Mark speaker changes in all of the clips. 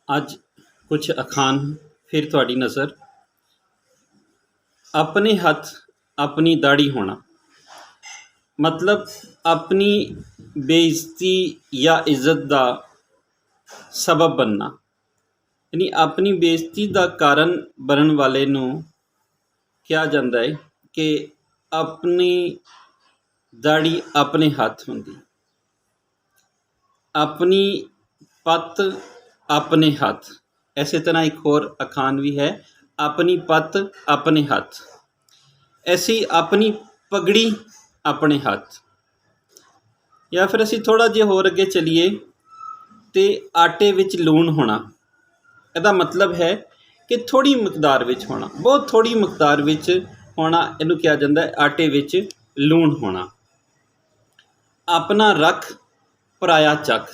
Speaker 1: ਅੱਜ ਕੁਝ ਅਖਾਣ ਫਿਰ ਤੁਹਾਡੀ ਨਜ਼ਰ। ਆਪਣੇ ਹੱਥ ਆਪਣੀ ਦਾੜੀ ਹੋਣਾ, मतलब अपनी बेइज्जती या इज़्ज़त का सबब बनना, यानी अपनी बेइज्जती का कारण बनने वाले नूं कहा जाता है कि अपनी दाड़ी अपने हाथ होंदी, अपनी पत अपने हाथ। इस तरह एक होर अखान भी है, अपनी पत अपने हाथ। ऐसी अपनी पगड़ी अपने हाथ। या फिर असी थोड़ा जिहा होर अगे चलीए तो आटे विच लूण होना, इहदा मतलब है कि थोड़ी मकदार विच होना, बहुत थोड़ी मकदार विच होना, इहनूं कहा जाता है आटे विच लूण होना। अपना रख पराया चक,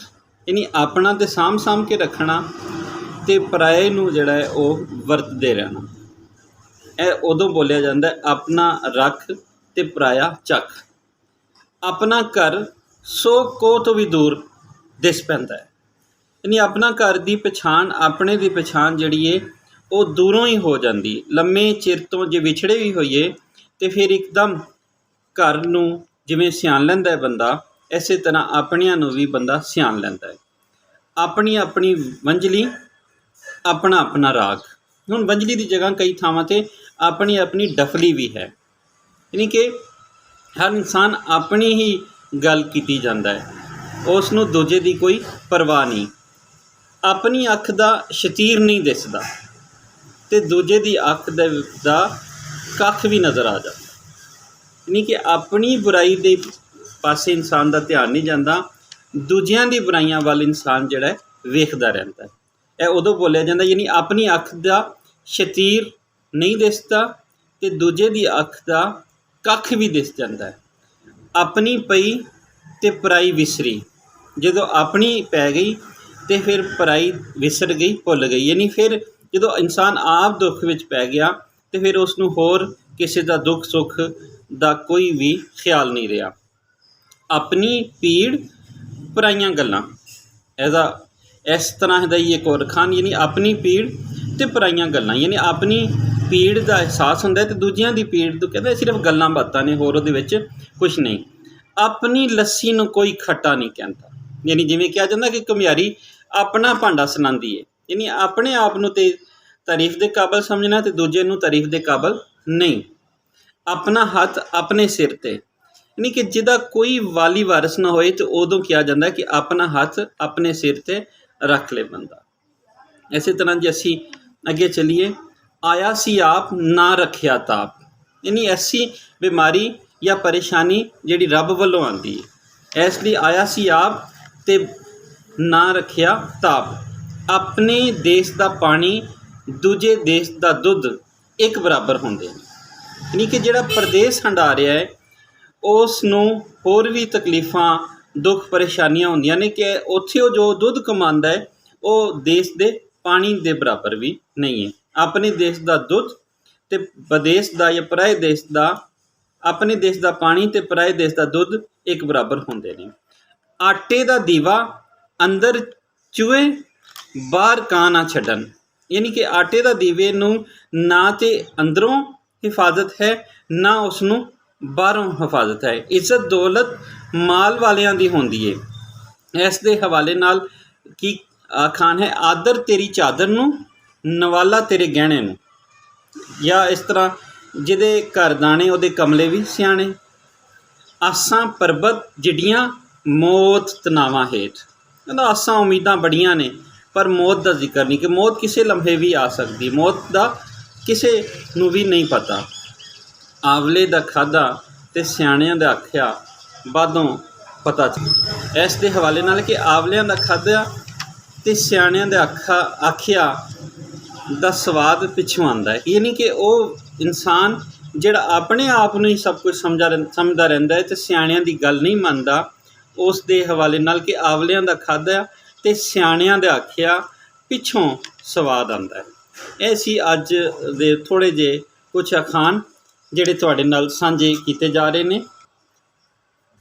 Speaker 1: यानी अपना तो साम के रखना तो पराए नूं जिहड़ा है वह वरतदे रहना। यह उदों बोलिया जाता है अपना रख ते पराया चक। अपना घर 100 कोह तो भी दूर दिस पैंदा है, यानी अपना घर की पछाण, अपने की पछाण जिहड़ी है वो दूरों ही हो जाती। लम्मे चिर तो जे विछड़े भी होइए तो फिर एकदम घर नूं जिवें सियाण लैंदा है बंदा, इस तरह अपनियां नूं भी बंदा सियाण लैंदा है। अपनी अपनी वंजली अपना अपना राग। हुण वंजली की जगह कई थावां ते अपनी अपनी डफली भी है, यानी कि हर इंसान अपनी ही गल कीती जाता है, उसनूं दूजे की कोई परवाह नहीं। अपनी अख का शतीर नहीं दिसदा ते दूजे की अख दा कख भी नज़र आ जाता, यानी कि अपनी बुराई के पासे इंसान का ध्यान नहीं जाता, दूजियां दी बुराइयां वाल इंसान जिहड़ा है वेखदा रहिंदा है। यह उदों बोलिया जाता, यानी अपनी अख का शतीर नहीं दिसदा ते दूजे की अख का कख भी दिस जाता है। अपनी पई ते पराई विसरी, जदों अपनी पै गई तो फिर पराई विसर गई, भुल गई, यानी फिर जो इंसान आप दुख विच पै गया तो फिर उसनूं होर किसी का दुख सुख का कोई भी ख्याल नहीं रहा। अपनी पीड़ पराइयां गल्लां, ऐसा इस तरह का ही एक और अखान, यानी अपनी पीड़ ते पराइयां गल्लां, यानी अपनी पीड़ का एहसास होंदा है तो दूजियां दी पीड़ तो कहते सिर्फ गल्लां बातां ने, होर उहदे विच कुछ नहीं। अपनी लस्सी नूं कोई खट्टा नहीं कहता, यानी जिवें कहा जाता कि घुमियारी अपना भांडा सनांदी है, यानी अपने आप नूं ते तारीफ के काबल समझना तो दूजे नूं तारीफ के काबल नहीं। अपना हथ अपने सिर ते, यानी कि जिहदा कोई वाली वारस ना होए तो उदों कहा जाता है कि अपना हथ अपने सिर ते रख ले बंदा। इस तरह जे असी अगे चलीए, आया सी आप ना रखिया ताप, यानी ऐसी बीमारी या परेशानी जिहड़ी रब वल्लों आती है, इसलिए आया सी आप ते ना रखिया ताप। अपने देश का पानी दूजे देश का दुध एक बराबर होंदे, यानी कि जिहड़ा परदेस हंडा रहा है उसनूं होर भी तकलीफ़ां दुख परेशानियां होंदियां ने कि उत्थे जो दुध कमांदा है वो देश के पानी के बराबर भी नहीं है। अपने देश का दुध ते विदेश का या पराए देश का, अपने देश का पानी ते पराए देश का दुध एक बराबर होंदे ने। आटे का दीवा अंदर चूहे बाहर कां ना छड्डन, यानी कि आटे का दीवे नूं ना तो अंदरों हिफाजत है ना उसनूं बाहरों हिफाजत है। इज्जत दौलत माल वालियां दी होंदी है। इस दे हवाले नाल की अखान है, आदर तेरी चादर नूं नवाला तेरे गहणे नूं। या इस तरह जिहदे घर दाने उहदे कमले भी सियाणे, आसां परबत जिड्डियां मौत तनावां हेठ। आसां उम्मीदां बड़ियां ने पर मौत का जिक्र नहीं, कि मौत किसी लम्हे भी आ सकती, मौत का किसी नूं भी नहीं पता। आंवले दा खाधा ते सियाणियां दा आख्या बादों पता चल। इस दे हवाले नाल कि आंवलियां दा खाधा ते सियाणियां दे आख्या दा स्वाद पिछों आंदा है, यानी कि वह इंसान जिहड़ा अपने आप नूं ही सब कुछ समझदा रहिंदा है तो सियाणियां दी गल नहीं मनदा, उस दे हवाले नाल कि आंवलियां दा खाधा ते सियाणियां दे आख्या पिछों स्वाद आंदा है। ये सी अज दे थोड़े जे कुछ अखान जिहड़े तुहाडे नाल सांझे कीते जा रहे ने।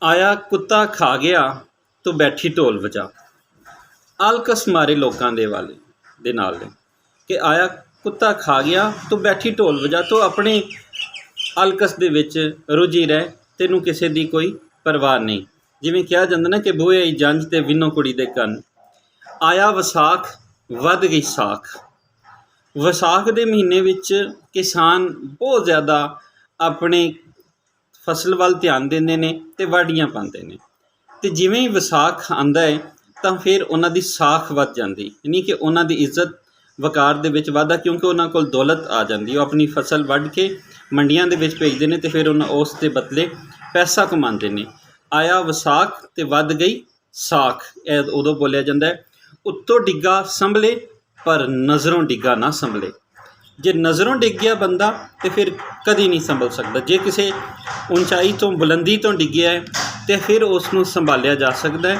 Speaker 1: आया कुत्ता खा गया तो बैठी ढोल वजा, आलकस मारे लोकां दे वाले, ਦੇ ਨਾਲ ਨੇ ਕਿ ਆਇਆ ਕੁੱਤਾ ਖਾ ਗਿਆ, ਤੂੰ ਬੈਠੀ ਢੋਲ ਵਜਾ, ਤੂੰ ਆਪਣੇ ਅਲਕਸ ਦੇ ਵਿੱਚ ਰੁੱਝੀ ਰਹਿ, ਤੈਨੂੰ ਕਿਸੇ ਦੀ ਕੋਈ ਪਰਵਾਹ ਨਹੀਂ। ਜਿਵੇਂ ਕਿਹਾ ਜਾਂਦਾ ਨਾ ਕਿ ਬੂਹੇ ਜੰਝ ਤੇ ਵਿਨੋ ਕੁੜੀ ਦੇ ਕੰਨ। ਆਇਆ ਵਿਸਾਖ ਵੱਧ ਗਈ ਸਾਖ। ਵਿਸਾਖ ਦੇ ਮਹੀਨੇ ਵਿੱਚ ਕਿਸਾਨ ਬਹੁਤ ਜ਼ਿਆਦਾ ਆਪਣੇ ਫਸਲ ਵੱਲ ਧਿਆਨ ਦਿੰਦੇ ਨੇ ਅਤੇ ਵਾਢੀਆਂ ਪਾਉਂਦੇ ਨੇ, ਅਤੇ ਜਿਵੇਂ ਹੀ ਵਿਸਾਖ ਆਉਂਦਾ ਹੈ ਤਾਂ ਫਿਰ ਉਹਨਾਂ ਦੀ ਸਾਖ ਵੱਧ ਜਾਂਦੀ, ਯਾਨੀ ਕਿ ਉਹਨਾਂ ਦੀ ਇੱਜ਼ਤ ਵਕਾਰ ਦੇ ਵਿੱਚ ਵਾਧਾ, ਕਿਉਂਕਿ ਉਹਨਾਂ ਕੋਲ ਦੌਲਤ ਆ ਜਾਂਦੀ। ਉਹ ਆਪਣੀ ਫਸਲ ਵੱਢ ਕੇ ਮੰਡੀਆਂ ਦੇ ਵਿੱਚ ਭੇਜਦੇ ਨੇ ਅਤੇ ਫਿਰ ਉਹਨਾਂ ਉਸ ਦੇ ਬਦਲੇ ਪੈਸਾ ਕਮਾਉਂਦੇ ਨੇ। ਆਇਆ ਵਿਸਾਖ ਅਤੇ ਵੱਧ ਗਈ ਸਾਖ, ਇਹ ਉਦੋਂ ਬੋਲਿਆ ਜਾਂਦਾ ਹੈ। ਉੱਤੋਂ ਡਿੱਗਾ ਸੰਭਲੇ ਪਰ ਨਜ਼ਰੋਂ ਡਿੱਗਾ ਨਾ ਸੰਭਲੇ। ਜੇ ਨਜ਼ਰੋਂ ਡਿੱਗ ਗਿਆ ਬੰਦਾ ਤਾਂ ਫਿਰ ਕਦੀ ਨਹੀਂ ਸੰਭਲ ਸਕਦਾ। ਜੇ ਕਿਸੇ ਉਚਾਈ ਤੋਂ ਬੁਲੰਦੀ ਤੋਂ ਡਿੱਗਿਆ ਹੈ ਤਾਂ ਫਿਰ ਉਸ ਨੂੰ ਸੰਭਾਲਿਆ ਜਾ ਸਕਦਾ ਹੈ,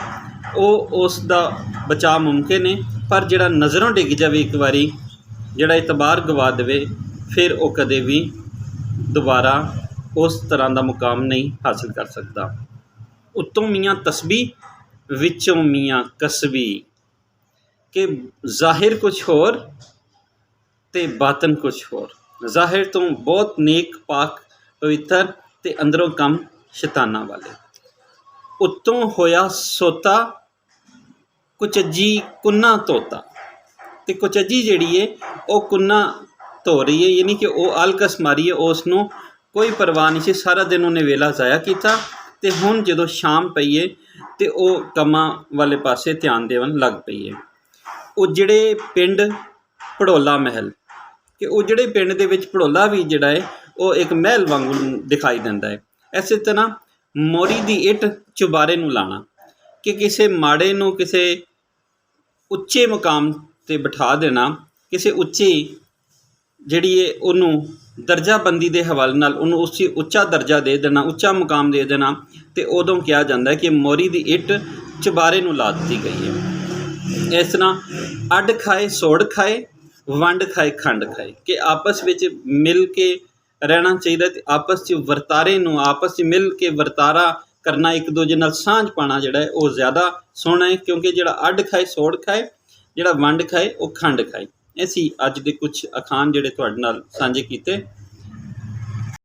Speaker 1: ਉਹ ਉਸ ਦਾ ਬਚਾਅ ਮੁਮਕਿਨ ਹੈ। ਪਰ ਜਿਹੜਾ ਨਜ਼ਰੋਂ ਡਿੱਗ ਜਾਵੇ ਇੱਕ ਵਾਰੀ, ਜਿਹੜਾ ਇਤਬਾਰ ਗਵਾ ਦੇਵੇ, ਫਿਰ ਉਹ ਕਦੇ ਵੀ ਦੁਬਾਰਾ ਉਸ ਤਰ੍ਹਾਂ ਦਾ ਮੁਕਾਮ ਨਹੀਂ ਹਾਸਿਲ ਕਰ ਸਕਦਾ। ਉੱਤੋਂ ਮੀਆਂ ਤਸਬੀਹ ਵਿੱਚੋਂ ਮੀਆਂ ਕਸਬੀ, ਕਿ ਜ਼ਾਹਿਰ ਕੁਛ ਹੋਰ ਅਤੇ ਬਾਤਨ ਕੁਛ ਹੋਰ। ਜ਼ਾਹਿਰ ਤੋਂ ਬਹੁਤ ਨੇਕ ਪਾਕ ਪਵਿੱਤਰ ਅਤੇ ਅੰਦਰੋਂ ਕੰਮ ਸ਼ੈਤਾਨਾਂ ਵਾਲੇ। ਉੱਤੋਂ ਹੋਇਆ ਸੋਤਾ ਕੁਚੱਜੀ ਕੁੰਨਾ ਧੋਤਾ, ਅਤੇ ਕੁਚੱਜੀ ਜਿਹੜੀ ਹੈ ਉਹ ਕੁੰਨਾ ਧੋ ਰਹੀ ਹੈ, ਯਾਨੀ ਕਿ ਉਹ ਆਲਕਸ ਮਾਰੀ ਹੈ, ਉਸ ਨੂੰ ਕੋਈ ਪਰਵਾਹ ਨਹੀਂ ਸੀ। ਸਾਰਾ ਦਿਨ ਉਹਨੇ ਵੇਲਾ ਜ਼ਾਇਆ ਕੀਤਾ ਅਤੇ ਹੁਣ ਜਦੋਂ ਸ਼ਾਮ ਪਈ ਹੈ ਅਤੇ ਉਹ ਕੰਮਾਂ ਵਾਲੇ ਪਾਸੇ ਧਿਆਨ ਦੇਣ ਲੱਗ ਪਈ ਹੈ। ਉਜੜੇ ਪਿੰਡ ਭੜੋਲਾ ਮਹਿਲ, ਕਿ ਉਜੜੇ ਪਿੰਡ ਦੇ ਵਿੱਚ ਭੜੋਲਾ ਵੀ ਜਿਹੜਾ ਹੈ ਉਹ ਇੱਕ ਮਹਿਲ ਵਾਂਗੂ ਦਿਖਾਈ ਦਿੰਦਾ ਹੈ। ਇਸੇ ਤਰ੍ਹਾਂ ਮੋਰੀ ਦੀ ਇੱਟ ਚੁਬਾਰੇ ਨੂੰ ਲਾਉਣਾ, ਕਿ ਕਿਸੇ ਮਾੜੇ ਨੂੰ ਕਿਸੇ ਉੱਚੇ ਮੁਕਾਮ 'ਤੇ ਬਿਠਾ ਦੇਣਾ, ਕਿਸੇ ਉੱਚੀ ਜਿਹੜੀ ਹੈ ਉਹਨੂੰ ਦਰਜਾਬੰਦੀ ਦੇ ਹਵਾਲੇ ਨਾਲ ਉਹਨੂੰ ਉੱਚਾ ਦਰਜਾ ਦੇ ਦੇਣਾ, ਉੱਚਾ ਮੁਕਾਮ ਦੇ ਦੇਣਾ, ਅਤੇ ਉਦੋਂ ਕਿਹਾ ਜਾਂਦਾ ਕਿ ਮੋਰੀ ਦੀ ਇੱਟ ਚੁਬਾਰੇ ਨੂੰ ਲਾ ਦਿੱਤੀ ਗਈ ਹੈ। ਇਸ ਤਰ੍ਹਾਂ ਅੱਡ ਖਾਏ ਸੋੜ ਖਾਏ, ਵੰਡ ਖਾਏ ਖੰਡ ਖਾਏ, ਕਿ ਆਪਸ ਵਿੱਚ ਮਿਲ ਕੇ ਰਹਿਣਾ ਚਾਹੀਦਾ ਅਤੇ ਆਪਸ 'ਚ ਵਰਤਾਰੇ ਨੂੰ ਆਪਸ 'ਚ ਮਿਲ ਕੇ ਵਰਤਾਰਾ ਕਰਨਾ, ਇੱਕ ਦੂਜੇ ਨਾਲ ਸਾਂਝ ਪਾਉਣਾ ਜਿਹੜਾ ਹੈ ਉਹ ਜ਼ਿਆਦਾ ਸੋਹਣਾ ਹੈ। ਕਿਉਂਕਿ ਜਿਹੜਾ ਅੱਡ ਖਾਏ ਸੋੜ ਖਾਏ, ਜਿਹੜਾ ਵੰਡ ਖਾਏ ਉਹ ਖੰਡ ਖਾਏ। ਇਹ ਸੀ ਅੱਜ ਦੇ ਕੁਛ ਅਖਾਣ ਜਿਹੜੇ ਤੁਹਾਡੇ ਨਾਲ ਸਾਂਝੇ ਕੀਤੇ।